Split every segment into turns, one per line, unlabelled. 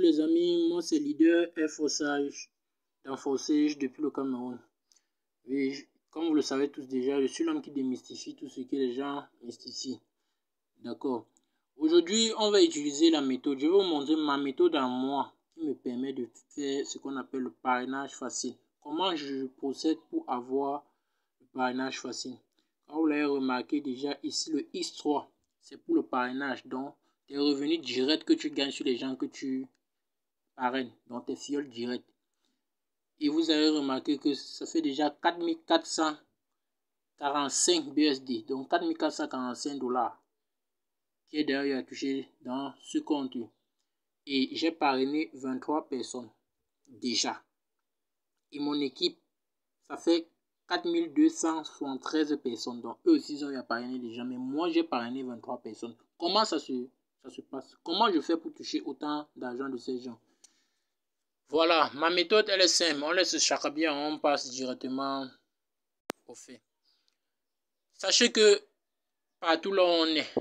Bonjour les amis, moi c'est Leader Forçage dans Forçage depuis le Cameroun. Oui, comme vous le savez tous déjà, je suis l'homme qui démystifie tout ce que les gens mystifient. D'accord. Aujourd'hui, on va utiliser la méthode. Je vais vous montrer ma méthode à moi qui me permet de faire ce qu'on appelle le parrainage facile. Comment je procède pour avoir le parrainage facile. Comme vous l'avez remarqué déjà ici, le X3, c'est pour le parrainage. Donc, tes revenus directs que tu gagnes sur les gens que tu parraines, donc tes fioles directes. Et vous avez remarqué que ça fait déjà 4445 BSD, donc 4445 dollars qui est d'ailleurs à toucher dans ce compte. Et j'ai parrainé 23 personnes déjà. Et mon équipe, ça fait 4273 personnes. Donc eux aussi, ils ont parrainé déjà. Mais moi, j'ai parrainé 23 personnes. Comment ça se passe? Comment je fais pour toucher autant d'argent de ces gens? Voilà, ma méthode, elle est simple. On laisse chaque bien, on passe directement au fait. Sachez que partout là où on est,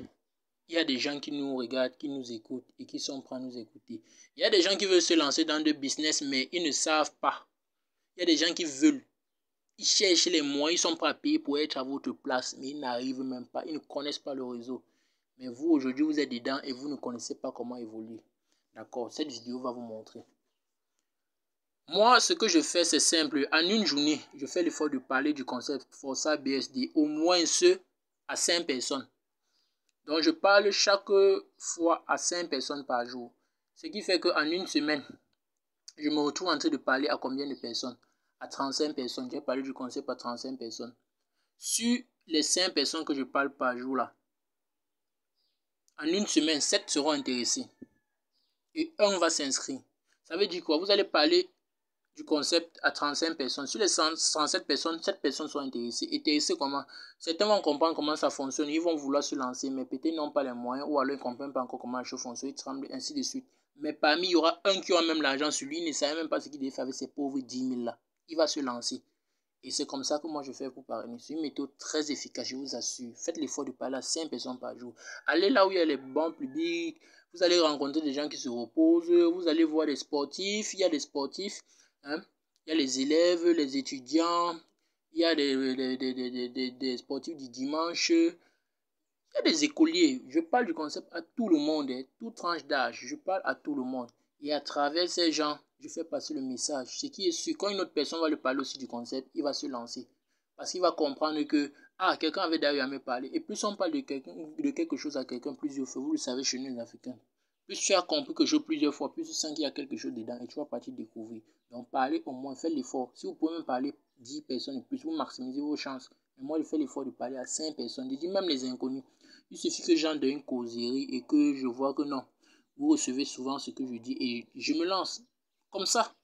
il y a des gens qui nous regardent, qui nous écoutent et qui sont prêts à nous écouter. Il y a des gens qui veulent se lancer dans des business, mais ils ne savent pas. Il y a des gens qui veulent. Ils cherchent les moyens, ils sont prêts à payer pour être à votre place, mais ils n'arrivent même pas. Ils ne connaissent pas le réseau. Mais vous, aujourd'hui, vous êtes dedans et vous ne connaissez pas comment évoluer. D'accord, cette vidéo va vous montrer. Moi, ce que je fais, c'est simple. En une journée, je fais l'effort de parler du concept Força BSD, au moins à 5 personnes. Donc, je parle chaque fois à 5 personnes par jour. Ce qui fait qu'en une semaine, je me retrouve en train de parler à combien de personnes? À 35 personnes. J'ai parlé du concept à 35 personnes. Sur les 5 personnes que je parle par jour, là, en une semaine, 7 seront intéressés. Et 1 va s'inscrire. Ça veut dire quoi? Vous allez parler du concept à 35 personnes. Sur les 107 personnes, 7 personnes sont intéressées. Intéressées comment? Certains vont comprendre comment ça fonctionne. Ils vont vouloir se lancer, mais peut-être n'ont pas les moyens ou alors ils ne comprennent pas encore comment la chose fonctionne. Ils tremblent, ainsi de suite. Mais parmi, il y aura un qui aura même l'argent sur lui. Il ne savait même pas ce qu'il devait faire avec ces pauvres 10 000 là. Il va se lancer. Et c'est comme ça que moi je fais pour parrainer. C'est une méthode très efficace, je vous assure. Faites l'effort de parler à 5 personnes par jour. Allez là où il y a les bons publics. Vous allez rencontrer des gens qui se reposent. Vous allez voir des sportifs. Il y a des sportifs. Hein? Il y a les élèves, les étudiants. Il y a des sportifs du dimanche. Il y a des écoliers. Je parle du concept à tout le monde. Toute tranche d'âge. Je parle à tout le monde. Et à travers ces gens, je fais passer le message. Ce qui est sûr, quand une autre personne va lui parler aussi du concept, il va se lancer. Parce qu'il va comprendre que, quelqu'un avait d'ailleurs à me parler. Et plus on parle de quelque chose à quelqu'un plusieurs fois, vous le savez chez nous les Africains. Plus tu as compris quelque chose plusieurs fois, plus tu sens qu'il y a quelque chose dedans et tu vas partir découvrir. Donc parlez au moins, faites l'effort. Si vous pouvez même parler 10 personnes et plus, vous maximisez vos chances. Mais moi, je fais l'effort de parler à 5 personnes. Je dis même les inconnus. Il suffit que j'entre dans une causerie et que je vois que non. Vous recevez souvent ce que je dis et je me lance comme ça.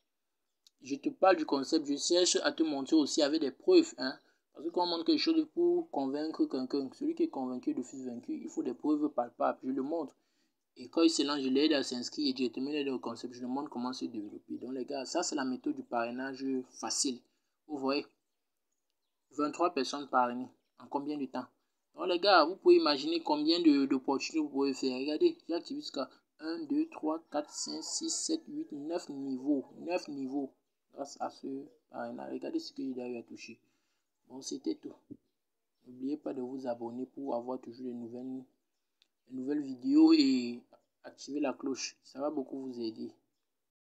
Je te parle du concept, je cherche à te montrer aussi avec des preuves. Parce que quand on montre quelque chose pour convaincre quelqu'un, celui qui est convaincu de fils vaincu, il faut des preuves palpables. Je le montre. Et quand il se lance, je l'aide à s'inscrire et directement l'aide au concept. Je lui montre comment se développer. Donc les gars, ça c'est la méthode du parrainage facile. Vous voyez, 23 personnes parrainées. En combien de temps? Donc les gars, vous pouvez imaginer combien d'opportunités vous pouvez faire. Regardez, j'ai activé jusqu'à 1, 2, 3, 4, 5, 6, 7, 8, 9 niveaux. 9 niveaux grâce à ce parrainage. Regardez ce qu'il a eu à toucher. Bon, c'était tout. N'oubliez pas de vous abonner pour avoir toujours les nouvelles vidéos et activer la cloche. Ça va beaucoup vous aider.